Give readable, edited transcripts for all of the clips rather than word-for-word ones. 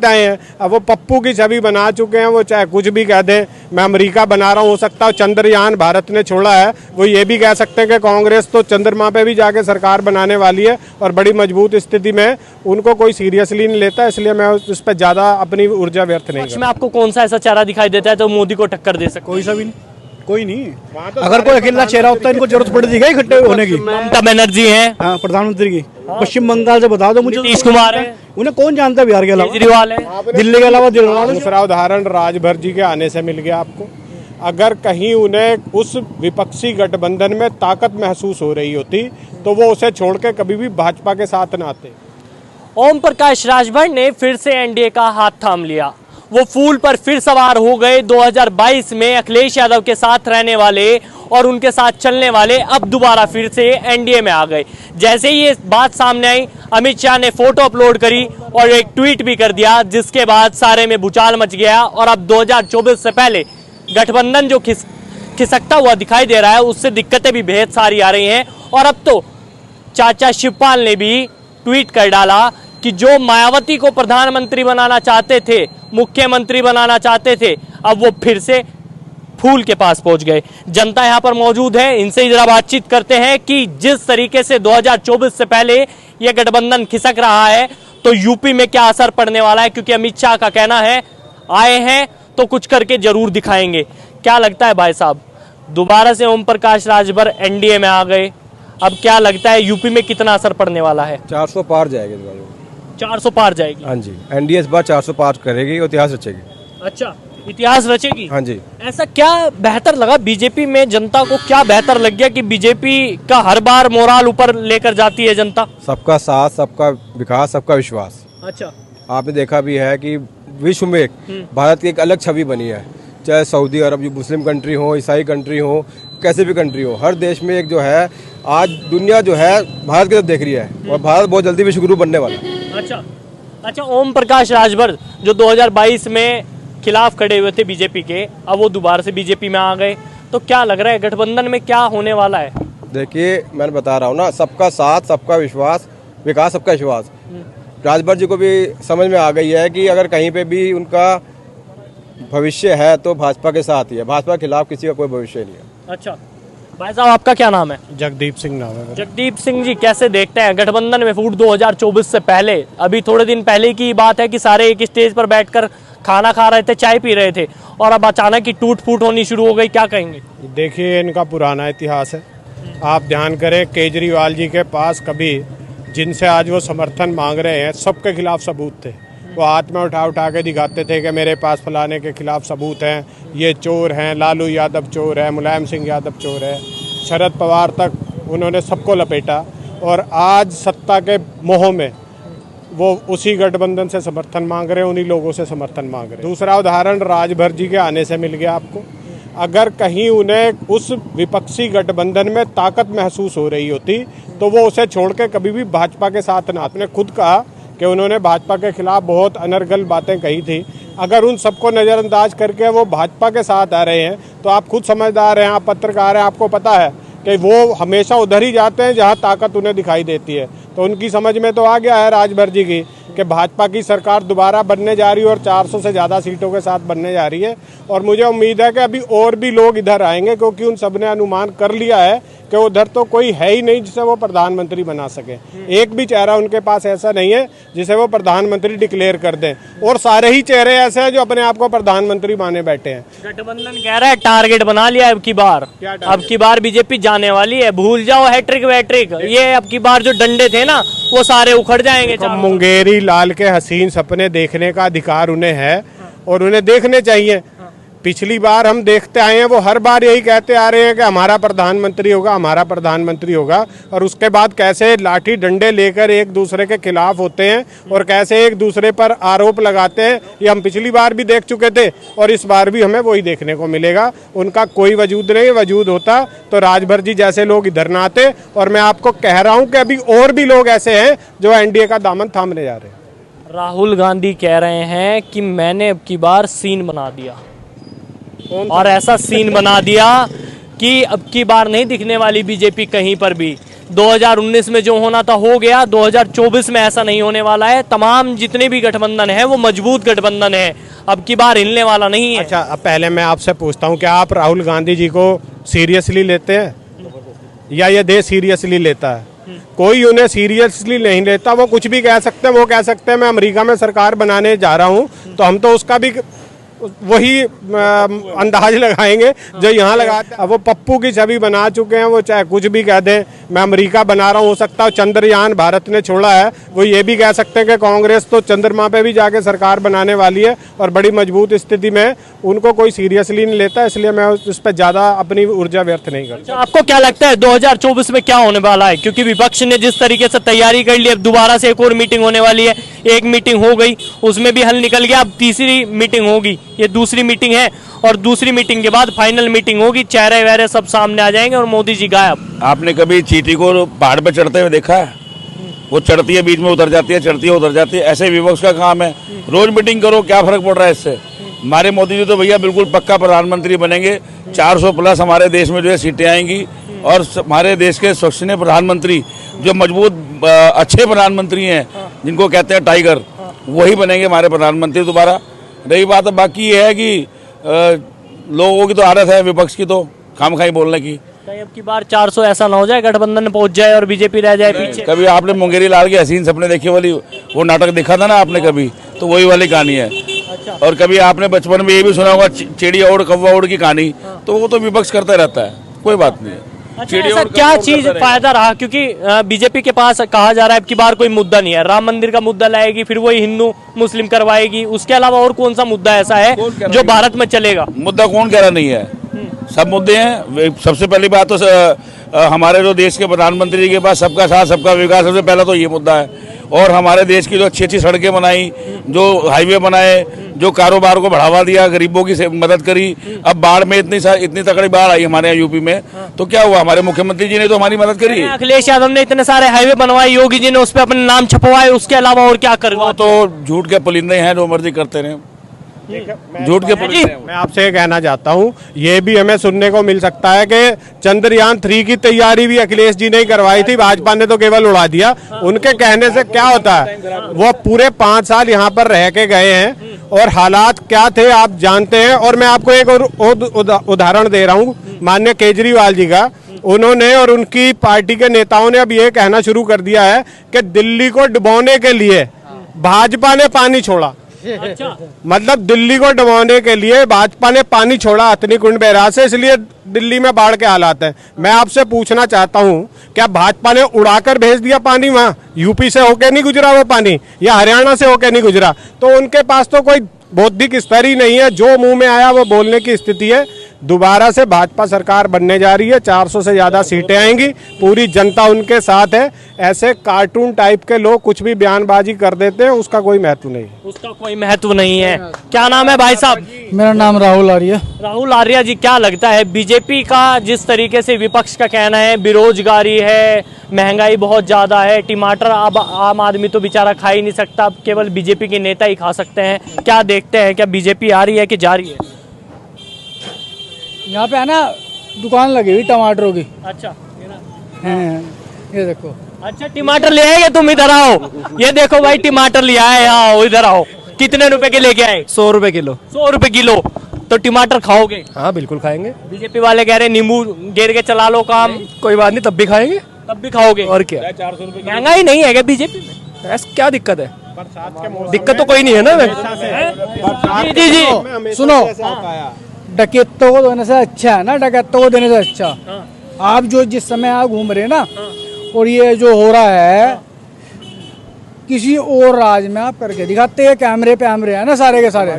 आए हैं। अब वो पप्पू की छवि बना चुके हैं, वो चाहे कुछ भी कह दें, मैं अमेरिका बना रहा हूँ, हो सकता है चंद्रयान भारत ने छोड़ा है, वो ये भी कह सकते हैं कि कांग्रेस तो चंद्रमा पे भी जाके सरकार बनाने वाली है और बड़ी मजबूत स्थिति में, उनको कोई सीरियसली नहीं लेता, इसलिए मैं उस पर ज्यादा अपनी ऊर्जा व्यर्थ नहीं करता। में आपको कौन सा ऐसा चेहरा दिखाई देता है जो मोदी को टक्कर दे सके? कोई सा भी नहीं, कोई नहीं। अगर कोई अकेला चेहरा होता है इनको जरूरत पड़ती है इकट्ठे होने की। ममता बनर्जी है, हाँ, प्रधानमंत्री की। पश्चिम बंगाल से बता दो मुझे। नीतीश कुमार है, उन्हें कौन जानता है बिहार के अलावा? केजरीवाल है, दिल्ली के अलावा दिल्ली। दूसरा उदाहरण राजभर जी के आने से मिल गया आपको। अगर कहीं उन्हें उस विपक्षी गठबंधन में ताकत महसूस हो रही होती तो वो उसे छोड़ के कभी भी भाजपा के साथ न आते। ओम प्रकाश राजभर ने फिर से एनडीए का हाथ थाम लिया। वो फूल पर फिर सवार हो गए। 2022 में अखिलेश यादव के साथ रहने वाले और उनके साथ चलने वाले अब दोबारा फिर से एनडीए में आ गए। जैसे ही ये बात सामने आई, अमित शाह ने फोटो अपलोड करी और एक ट्वीट भी कर दिया, जिसके बाद सारे में भूचाल मच गया। और अब 2024 से पहले गठबंधन जो खिसकता हुआ दिखाई दे रहा है, उससे दिक्कतें भी बेहद सारी आ रही हैं। और अब तो चाचा शिवपाल ने भी ट्वीट कर डाला कि जो मायावती को प्रधानमंत्री बनाना चाहते थे, मुख्यमंत्री बनाना चाहते थे, अब वो फिर से फूल के पास पहुंच गए। जनता यहां पर मौजूद है, इनसे जरा बातचीत करते हैं कि जिस तरीके से 2024 से पहले यह गठबंधन खिसक रहा है तो यूपी में क्या असर पड़ने वाला है, क्योंकि अमित शाह का कहना है आए हैं तो कुछ करके जरूर दिखाएंगे। क्या लगता है भाई साहब, दोबारा से ओम प्रकाश राजभर एनडीए में आ गए, अब क्या लगता है यूपी में कितना असर पड़ने वाला है? 400 पार जाएगी, 400 पार जाएगी। हाँ जी, एनडीए इस बार 400 पार करेगी, इतिहास रचेगी। अच्छा, इतिहास रचेगी। हाँ जी। ऐसा क्या बेहतर लगा बीजेपी में? जनता को क्या बेहतर लग गया कि बीजेपी का हर बार मोराल ऊपर लेकर जाती है जनता? सबका साथ, सबका विकास, सबका विश्वास। अच्छा, आपने देखा भी है कि विश्व में भारत की एक अलग छवि बनी है। चाहे सऊदी अरब, जो मुस्लिम कंट्री हो, ईसाई कंट्री हो, कैसे भी कंट्री हो, हर देश में एक जो है आज दुनिया जो है भारत की तरफ देख रही है और भारत बहुत जल्दी विश्व गुरु बनने वाला है। अच्छा, ओम प्रकाश राजभर जो 2022 में खिलाफ खड़े हुए थे बीजेपी के, अब वो दोबारा से बीजेपी में आ गए, तो क्या लग रहा है गठबंधन में क्या होने वाला है? देखिए, मैंने बता रहा हूँ ना, सबका साथ, सबका विश्वास, विकास, सबका विश्वास। राजभर जी को भी समझ में आ गई है कि अगर कहीं पे भी उनका भविष्य है तो भाजपा के साथ ही है, भाजपा के खिलाफ किसी का कोई भविष्य नहीं है। अच्छा भाई साहब, आपका क्या नाम है? जगदीप सिंह नाम है। जगदीप सिंह जी, कैसे देखते हैं गठबंधन में फूट 2024 से पहले? अभी थोड़े दिन पहले की बात है कि सारे एक स्टेज पर बैठकर खाना खा रहे थे, चाय पी रहे थे, और अब अचानक ही टूट फूट होनी शुरू हो गई, क्या कहेंगे? देखिए, इनका पुराना इतिहास है। आप ध्यान करें, केजरीवाल जी के पास कभी जिनसे आज वो समर्थन मांग रहे हैं सबके खिलाफ सबूत थे। वो हाथ में उठा के दिखाते थे कि मेरे पास फलाने के खिलाफ सबूत हैं, ये चोर हैं, लालू यादव चोर है, मुलायम सिंह यादव चोर है, शरद पवार तक उन्होंने सबको लपेटा। और आज सत्ता के मोह में वो उसी गठबंधन से समर्थन मांग रहे हैं, उन्हीं लोगों से समर्थन मांग रहे हैं। दूसरा उदाहरण राजभर जी के आने से मिल गया आपको। अगर कहीं उन्हें उस विपक्षी गठबंधन में ताकत महसूस हो रही होती तो वो उसे छोड़ के कभी भी भाजपा के साथ न आते। खुद कहा कि उन्होंने भाजपा के खिलाफ बहुत अनर्गल बातें कही थी। अगर उन सबको नज़रअंदाज करके वो भाजपा के साथ आ रहे हैं तो आप खुद समझदार हैं, आप पत्रकार हैं, आपको पता है कि वो हमेशा उधर ही जाते हैं जहां ताकत उन्हें दिखाई देती है। तो उनकी समझ में तो आ गया है राजभर जी की कि भाजपा की सरकार दोबारा बनने जा रही है और 400 से ज़्यादा सीटों के साथ बनने जा रही है। और मुझे उम्मीद है कि अभी और भी लोग इधर आएंगे, क्योंकि उन सब ने अनुमान कर लिया है कि उधर तो कोई है ही नहीं जिसे वो प्रधानमंत्री बना सके। एक भी चेहरा उनके पास ऐसा नहीं है जिसे वो प्रधानमंत्री डिक्लेयर कर दें, और सारे ही चेहरे ऐसे हैं जो अपने आप को प्रधानमंत्री माने बैठे हैं। गठबंधन कह रहा है टारगेट बना लिया अब की बार, अब की बार बीजेपी जाने वाली है, भूल जाओ हैट्रिक वैट्रिक, ये अब की बार जो डंडे थे ना वो सारे उखड़ जाएंगे। मुंगेरी लाल के हसीन सपने देखने का अधिकार उन्हें है और उन्हें देखने चाहिए। पिछली बार हम देखते आए हैं, वो हर बार यही कहते आ रहे हैं कि हमारा प्रधानमंत्री होगा, हमारा प्रधानमंत्री होगा, और उसके बाद कैसे लाठी डंडे लेकर एक दूसरे के खिलाफ होते हैं और कैसे एक दूसरे पर आरोप लगाते हैं, ये हम पिछली बार भी देख चुके थे और इस बार भी हमें वही देखने को मिलेगा। उनका कोई वजूद नहीं, वजूद होता तो राजभर जी जैसे लोग इधर ना आते। और मैं आपको कह रहा हूँ कि अभी और भी लोग ऐसे हैं जो एनडीए का दामन थामने जा रहे हैं। राहुल गांधी कह रहे हैं कि मैंने अब की बार सीन बना दिया, और ऐसा सीन बना दिया कि अब की बार नहीं दिखने वाली बीजेपी कहीं पर भी। 2019 में जो होना था हो गया, 2024 में ऐसा नहीं होने वाला है। तमाम जितने भी गठबंधन है वो मजबूत गठबंधन है, अब की बार हिलने वाला नहीं है। अच्छा, अब पहले मैं आपसे पूछता हूँ, क्या आप राहुल गांधी जी को सीरियसली लेते हैं या ये देश सीरियसली लेता है? कोई उन्हें सीरियसली नहीं लेता। वो कुछ भी कह सकते हैं, वो कह सकते हैं मैं अमेरिका में सरकार बनाने जा रहा हूँ, तो हम तो उसका भी वही अंदाज लगाएंगे जो यहाँ लगाते हैं। अब वो पप्पू की छवि बना चुके हैं, वो चाहे कुछ भी कह दें, मैं अमेरिका बना रहा हूँ। हो सकता है चंद्रयान भारत ने छोड़ा है, वो ये भी कह सकते हैं कि कांग्रेस तो चंद्रमा पे भी जाके सरकार बनाने वाली है और बड़ी मजबूत स्थिति में, उनको कोई सीरियसली नहीं लेता। इसलिए मैं उस पर ज़्यादा अपनी ऊर्जा व्यर्थ नहीं करता। आपको क्या लगता है 2024 में क्या होने वाला है? क्योंकि विपक्ष ने जिस तरीके से तैयारी कर ली, अब दोबारा से एक और मीटिंग होने वाली है। एक मीटिंग हो गई, उसमें भी हल निकल गया, अब तीसरी मीटिंग होगी, ये दूसरी मीटिंग है और दूसरी मीटिंग के बाद फाइनल मीटिंग होगी, चेहरे वहरे सब सामने आ जाएंगे और मोदी जी गायब। आपने कभी चींटी को पहाड़ पे चढ़ते हुए देखा है? वो चढ़ती है, बीच में उतर जाती है, चढ़ती है, उतर जाती है। ऐसे विपक्ष का काम है, रोज मीटिंग करो, क्या फर्क पड़ रहा है इससे? हमारे मोदी जी तो भैया बिल्कुल पक्का प्रधानमंत्री बनेंगे। 400 प्लस हमारे देश में जो है सीटें आएंगी और हमारे देश के स्वच्छनीय प्रधानमंत्री, जो मजबूत अच्छे प्रधानमंत्री हैं, जिनको कहते हैं टाइगर, वही बनेंगे हमारे प्रधानमंत्री दोबारा। रही बात बाकी ये है कि लोगों की तो आदत है विपक्ष की तो खामखाई बोलने की। कहीं अब की बार 400 ऐसा ना हो जाए गठबंधन में पहुंच जाए और बीजेपी रह जाए पीछे। कभी आपने मुंगेरी लाल के हसीन सपने देखे वाली वो नाटक देखा था ना आपने कभी? तो वही वाली कहानी है। और कभी आपने बचपन में ये भी सुना होगा चिड़िया उड़ कौवा उड़ की कहानी, तो वो तो विपक्ष करता रहता है, कोई बात नहीं है। अच्छा, ऐसा क्या चीज फायदा रहा? क्योंकि बीजेपी के पास कहा जा रहा है अब की बार कोई मुद्दा नहीं है, राम मंदिर का मुद्दा लाएगी, फिर वही हिंदू मुस्लिम करवाएगी, उसके अलावा और कौन सा मुद्दा ऐसा है जो भारत में चलेगा? मुद्दा कौन कह रहा नहीं है, सब मुद्दे हैं। सबसे पहली बात तो हमारे जो देश के प्रधानमंत्री जी के पास सबका साथ सबका विकास, सबसे पहला तो ये मुद्दा है। और हमारे देश की जो अच्छी अच्छी सड़कें बनाई, जो हाईवे बनाए, जो कारोबार को बढ़ावा दिया, गरीबों की मदद करी। अब बाढ़ में इतनी तगड़ी बाढ़ आई हमारे यहाँ यूपी में, तो क्या हुआ? हमारे मुख्यमंत्री जी ने तो हमारी मदद करी। अखिलेश यादव ने इतने सारे हाईवे बनवाए, योगी जी ने उस पर अपने नाम छपवाए, उसके अलावा और क्या करवा? तो झूठ के पुलिंदे हैं, जो मर्जी करते रहे, झूठ के पुलिंदे। मैं आपसे ये कहना चाहता हूँ, ये भी हमें सुनने को मिल सकता है कि चंद्रयान 3 की तैयारी भी अखिलेश जी ने ही करवाई थी, भाजपा ने तो केवल उड़ा दिया। उनके कहने से क्या होता है? वो पूरे 5 साल यहाँ पर रह के गए हैं और हालात क्या थे आप जानते हैं। और मैं आपको एक और उदाहरण दे रहा हूँ, माननीय केजरीवाल जी का। उन्होंने और उनकी पार्टी के नेताओं ने अब ये कहना शुरू कर दिया है कि दिल्ली को डुबोने के लिए भाजपा ने पानी छोड़ा। अच्छा, मतलब दिल्ली को डुबोने के लिए भाजपा ने पानी छोड़ा हथनी कुंड बैराज से, इसलिए दिल्ली में बाढ़ के हालात हैं। मैं आपसे पूछना चाहता हूं, क्या भाजपा ने उड़ाकर भेज दिया पानी? वहां यूपी से होके नहीं गुजरा वो पानी, या हरियाणा से होके नहीं गुजरा? तो उनके पास तो कोई बौद्धिक स्तर ही नहीं है, जो मुंह में आया वो बोलने की स्थिति है। दोबारा से भाजपा सरकार बनने जा रही है, 400 से ज्यादा सीटें आएंगी, पूरी जनता उनके साथ है। ऐसे कार्टून टाइप के लोग कुछ भी बयानबाजी कर देते हैं, उसका कोई महत्व नहीं है। उसका कोई महत्व नहीं है। क्या नाम है भाई साहब? मेरा नाम राहुल आर्य। राहुल आर्या जी, क्या लगता है बीजेपी का जिस तरीके से विपक्ष का कहना है बेरोजगारी है, महंगाई बहुत ज्यादा है, टमाटर अब आम आदमी तो बेचारा खा ही नहीं सकता, अब केवल बीजेपी के नेता ही खा सकते हैं, क्या देखते हैं? क्या बीजेपी आ रही है कि जा रही है? यहाँ पे है ना दुकान लगी हुई टमाटरों की। अच्छा, ये देखो। अच्छा, टमाटर ले आए? तुम इधर आओ, ये देखो भाई टमाटर ले आए, आओ इधर आओ। कितने रुपए के लेके आए? 100 रुपए किलो। 100 रुपए किलो। तो टमाटर खाओगे? हाँ बिल्कुल खाएंगे। बीजेपी वाले कह रहे नींबू गिर के चला लो काम। कोई बात नहीं, तब भी खाएंगे। तब भी खाओगे? और क्या, महंगाई नहीं है क्या बीजेपी में? ऐसा क्या दिक्कत है? दिक्कत तो कोई नहीं है ना। जी जी, सुनो, डकैतों को देने से अच्छा है ना, डकैतों को देने से अच्छा। आप जो जिस समय आप घूम रहे हैं ना, और ये जो हो रहा है किसी और राज्य में आप करके दिखाते हैं। कैमरे पे कैमरे है ना सारे के सारे,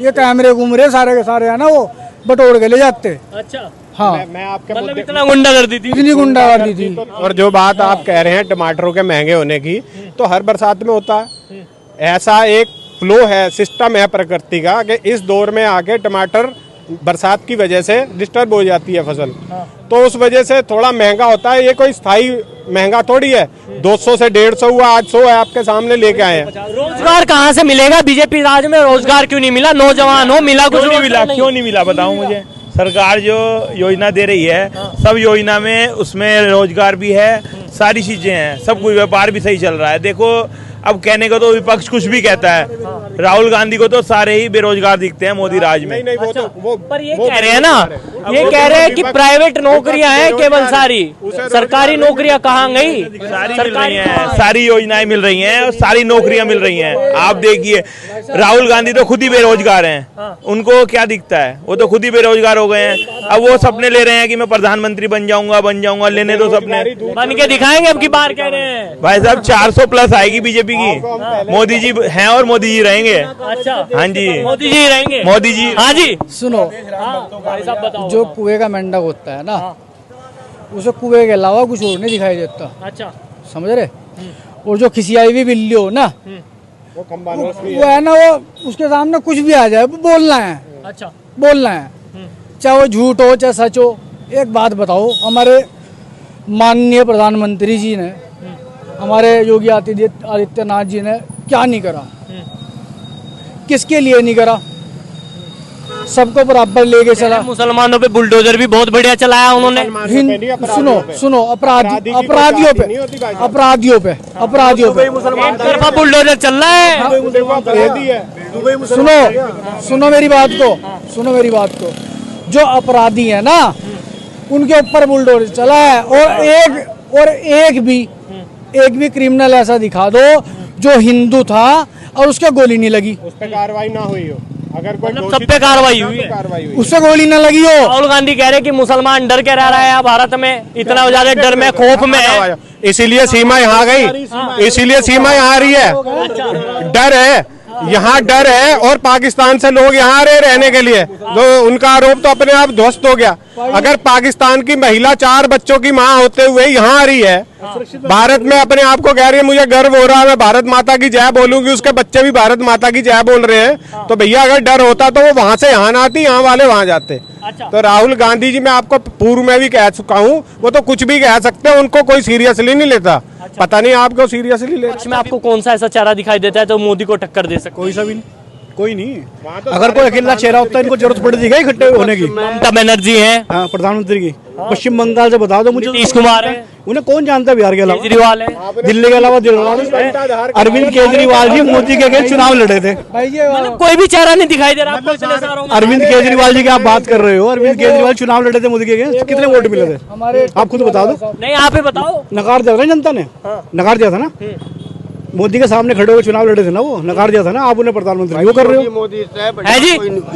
ये कैमरे घूम रहे सारे के सारे है ना, वो बटोर के ले जाते। अच्छा, हाँ, मैं आपके मतलब इतना गुंडागर्दी थी? इतनी गुंडागर्दी थी। और जो बात आप कह रहे हैं टमाटरों के महंगे होने की, तो हर बरसात में होता है। ऐसा एक फ्लो है, सिस्टम है प्रकृति का कि इस दौर में आके टमाटर बरसात की वजह से डिस्टर्ब हो जाती है फसल, तो उस वजह से थोड़ा महंगा होता है। ये कोई स्थायी महंगा थोड़ी है, 200 से 150 हुआ, आज 100 है, आपके सामने लेके आए हैं। रोजगार कहाँ से मिलेगा? बीजेपी राज में रोजगार क्यों नहीं मिला? नौजवान हो, मिला कुछ क्यों नहीं मिला? क्यों नहीं मिला बताओ मुझे। सरकार जो योजना दे रही है सब योजना में उसमें रोजगार भी है, सारी चीजें हैं, सब कुछ, व्यापार भी सही चल रहा है। देखो अब कहने को तो विपक्ष कुछ भी कहता है, राहुल गांधी को तो सारे ही बेरोजगार दिखते हैं मोदी राज में। नहीं वो तो वो पर ये कह रहे हैं ना, ये कह रहे हैं कि प्राइवेट नौकरियां हैं केवल, सारी सरकारी नौकरियां कहाँ गई? सारी मिल रही हैं, सारी योजनाएं मिल रही हैं और सारी नौकरियां मिल रही हैं। आप देखिए राहुल गांधी तो खुद ही बेरोजगार हैं, उनको क्या दिखता है, वो तो खुद ही बेरोजगार हो गए हैं। अब वो सपने ले रहे हैं कि मैं प्रधानमंत्री बन जाऊंगा, लेने दो सपने, बन के दिखाएंगे अब की बार, कह रहे हैं। भाई साहब 400 प्लस आएगी बीजेपी की, मोदी जी हैं और मोदी जी रहेंगे। अच्छा, हाँ जी, मोदी जी रहेंगे, मोदी जी। हाँ जी, सुनो, भाई साहब बताओ। जो कुएं का मेंढक होता है ना, उसे कुएं के अलावा कुछ और नहीं दिखाई देता, अच्छा, समझ रहे? और जो खिसियाई हुई बिल्ली हो ना, वो खम्बानोस भी वो है ना, वो उसके सामने कुछ भी आ जाए, वो बोलना है, अच्छा, बोलना है, चाहे वो झूठ हो चाहे सच हो। एक बात बताओ, हमारे माननीय प्रधानमंत्री जी ने, हमारे योगी आदित्यनाथ जी ने क्या नहीं करा, किसके लिए नहीं करा? सबको बराबर लेके चला। मुसलमानों पे बुलडोजर भी बहुत बढ़िया चलाया उन्होंने। सुनो, अपराधियों पे एक तरफा बुलडोजर चल रहा है। सुनो मेरी बात को, जो अपराधी है ना उनके ऊपर बुलडोजर चला है, और एक भी क्रिमिनल ऐसा दिखा दो जो हिंदू था और उसके गोली नहीं लगी, उस पर कार्रवाई ना हुई हो, अगर कोई मतलब सब पे कार्रवाई हुई है, उससे गोली ना लगी हो। राहुल गांधी कह रहे कि मुसलमान डर के रह रहा है भारत में, इतना ज्यादा डर में, खौफ में है, इसीलिए सीमा यहाँ गई, इसीलिए सीमा यहाँ आ रही है। डर है, यहाँ डर है, और पाकिस्तान से लोग यहाँ रहने के लिए, तो उनका आरोप तो अपने आप ध्वस्त हो गया। अगर पाकिस्तान की महिला 4 बच्चों की माँ होते हुए यहाँ आ रही है, भारत में अपने आप को कह रही है मुझे गर्व हो रहा है, मैं भारत माता की जय बोलूंगी, उसके बच्चे भी भारत माता की जय बोल रहे हैं, तो भैया अगर डर होता तो वो वहां से यहाँ ना आती, यहाँ वाले वहां जाते। तो राहुल गांधी जी, मैं आपको पूर्व में भी कह चुका हूँ, वो तो कुछ भी कह सकते हैं, उनको कोई सीरियसली नहीं लेता। पता नहीं आपको सीरियसली ले। में आपको कौन सा ऐसा चेहरा दिखाई देता है तो मोदी को टक्कर दे सकते? कोई सा भी नहीं, कोई नहीं। अगर कोई अकेला चेहरा होता है, इनको जरूरत पड़ती है इकट्ठे होने की। ममता बनर्जी है, प्रधानमंत्री की, पश्चिम बंगाल से बता दो मुझे। नीतीश कुमार है, उन्हें कौन जानता है बिहार के अलावा? केजरीवाल है, दिल्ली के अलावा अरविंद केजरीवाल जी मोदी के अगेंस्ट चुनाव लड़े थे। मतलब कोई भी चेहरा नहीं दिखाई दे रहा आपको इतने सारों में? अरविंद केजरीवाल जी की आप बात कर रहे हो, अरविंद केजरीवाल चुनाव लड़े थे मोदी के अगेंस्ट, कितने वोट मिले थे आप खुद बता दो। नहीं, आप ही बताओ। नकार दिया था ना जनता ने, नकार दिया था ना, मोदी के सामने खड़े होकर चुनाव लड़े थे ना, वो नकार दिया था ना, आप उन्हें प्रधानमंत्री वो कर रहे हो। मोदी से है जी,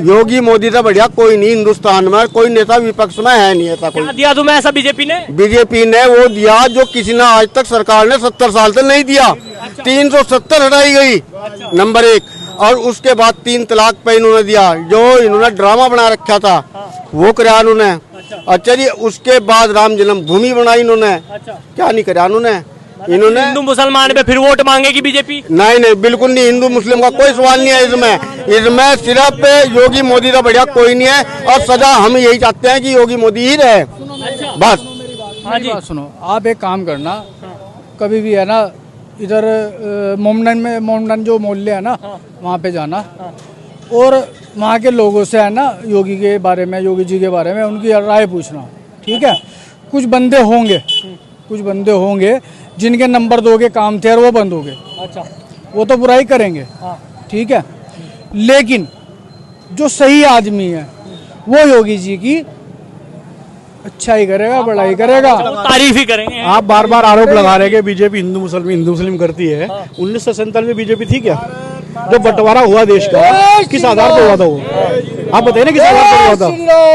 योगी मोदी से बढ़िया कोई नहीं हिंदुस्तान में, कोई नेता विपक्ष में है नहीं ऐसा कोई। क्या दिया तुम्हें ऐसा बीजेपी ने? बीजेपी ने वो दिया जो किसी ने आज तक सरकार ने 70 साल से नहीं दिया। 370 हटाई गई, नंबर 1, और उसके बाद 3 तलाक पे इन्होंने दिया, जो इन्होंने ड्रामा बना रखा था वो कराया उन्होंने। अच्छा जी, उसके बाद राम जन्मभूमि बनाई इन्होंने, क्या नहीं कराया इन्होंने। हिंदू मुसलमान पे फिर वोट मांगेगी बीजेपी? नहीं, बिल्कुल नहीं, हिंदू मुस्लिम का कोई सवाल नहीं है इसमें सिर्फ योगी मोदी का बढ़िया कोई नहीं है, और सजा हम यही चाहते हैं कि योगी मोदी ही रहे, बस। हाँ जी, सुनो, आप एक काम करना, कभी भी है ना इधर मोमडन जो मोहल्ले है ना, वहाँ पे जाना, और वहाँ के लोगों से है ना योगी के बारे में, योगी जी के बारे में उनकी राय पूछना, ठीक है? कुछ बंदे होंगे जिनके नंबर 2 के काम थे और वो बंद हो गए। अच्छा, वो तो बुराई करेंगे, ठीक है, लेकिन जो सही आदमी है वो योगी जी की अच्छाई करेगा, बड़ाई करेगा, तारीफ ही करेंगे। आप बार बार आरोप लगा रहे हैं कि बीजेपी हिंदू मुस्लिम करती है। 1947 में बीजेपी थी क्या? जो बंटवारा हुआ देश का, किस आधार पर हुआ था वो? आप बताइए ना किस आधार पर हुआ था?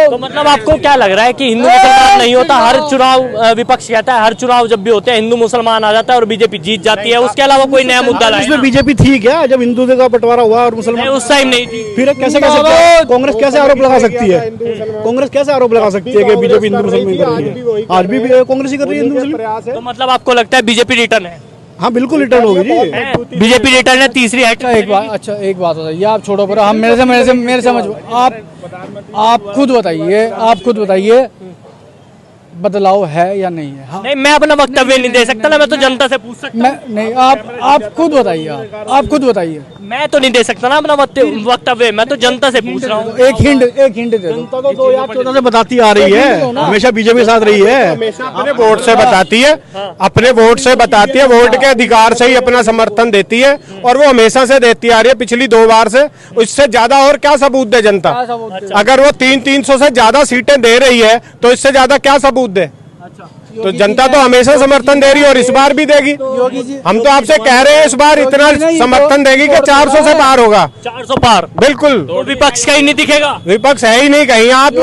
तो मतलब आपको क्या लग रहा है कि हिंदू मुसलमान नहीं होता? हर चुनाव विपक्ष कहता है, हर चुनाव जब भी होते हैं हिंदू मुसलमान आ जाता है और बीजेपी जीत जाती है, उसके अलावा कोई नया मुद्दा लाए? इसमें बीजेपी थी क्या जब हिंदू का बंटवारा हुआ और मुसलमान? उस टाइम नहीं थी। फिर कैसे कह सकते हैं? कांग्रेस कैसे आरोप लगा सकती है? कांग्रेस कैसे आरोप लगा सकती है कि बीजेपी हिंदू मुसलमान कर रही है? आज भी कांग्रेस ही कर रही है हिंदू मुस्लिम। तो मतलब आपको लगता है बीजेपी रिटर्न है? हाँ बिल्कुल रिटर्न होगी जी, बीजेपी रिटर्न है, तीसरी है। एक बात बताइए, आप छोड़ो पर हम मेरे समझ, आप खुद बताइए बदलाव है या नहीं है। हाँ नहीं, मैं अपना वक्तव्य नहीं दे सकता ना, मैं तो जनता से पूछ सकता मैं नहीं, आप खुद बताइए, आप खुद बताइए। हूं। मैं तो नहीं दे सकता ना अपना वक्तव्य, मैं तो जनता से पूछ रहा हूँ। एक हिंट दे दो। जनता तो 2014 से बताती आ रही है, हमेशा बीजेपी के साथ रही है। हमेशा अपने वोट से बताती है, अपने वोट से बताती है, वोट के अधिकार से ही अपना समर्थन देती है और वो हमेशा से देती आ रही है पिछली 2 बार से। इससे ज्यादा और क्या सबूत दे जनता? अगर वो 300 से ज्यादा सीटें दे रही है तो इससे ज्यादा क्या सबूत दे? तो जनता तो हमेशा समर्थन दे रही है और इस बार भी देगी। हम तो आपसे कह रहे हैं इस बार इतना समर्थन देगी कि 400 से पार होगा। 400 पार बिल्कुल। तो विपक्ष का ही नहीं दिखेगा। विपक्ष है ही नहीं कहीं। आप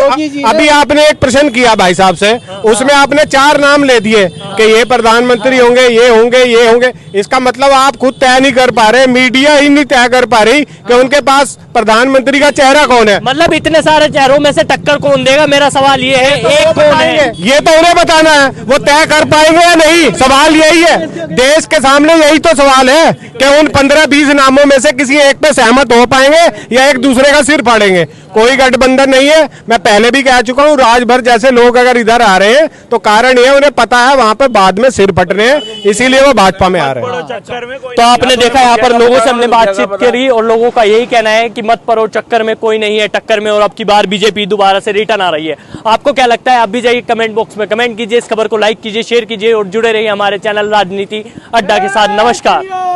अभी आपने एक प्रश्न किया भाई साहब से, उसमें आपने 4 नाम ले दिए कि ये प्रधानमंत्री होंगे, ये होंगे, ये होंगे। इसका मतलब आप खुद तय नहीं कर पा रहे, मीडिया ही नहीं तय कर पा रही कि उनके पास प्रधानमंत्री का चेहरा कौन है। मतलब इतने सारे चेहरों में से टक्कर कौन देगा? मेरा सवाल ये है, एक कौन है? ये तो उन्हें बताना है, वो तय कर पाएंगे या नहीं। सवाल यही है, देश के सामने यही तो सवाल है कि उन 15-20 नामों में से किसी एक पे सहमत हो पाएंगे या एक दूसरे का सिर फाड़ेंगे। कोई गठबंधन नहीं है। मैं पहले भी कह चुका हूँ, राजभर जैसे लोग अगर इधर आ रहे हैं तो कारण ये उन्हें पता है वहां पे बाद में सिर फटने हैं, इसीलिए वो भाजपा में आ रहे हैं। तो आपने देखा यहाँ पर लोगों से हमने बातचीत करी और लोगों का यही कहना है कि मत पड़ो चक्कर में, कोई नहीं है टक्कर में और अब की बार बीजेपी दोबारा से रिटर्न आ रही है। आपको क्या लगता है? आप भी जाइए कमेंट बॉक्स में कमेंट कीजिए, इस खबर को लाइक कीजिए, शेयर कीजिए और जुड़े रहिए हमारे चैनल राजनीति अड्डा के साथ। नमस्कार।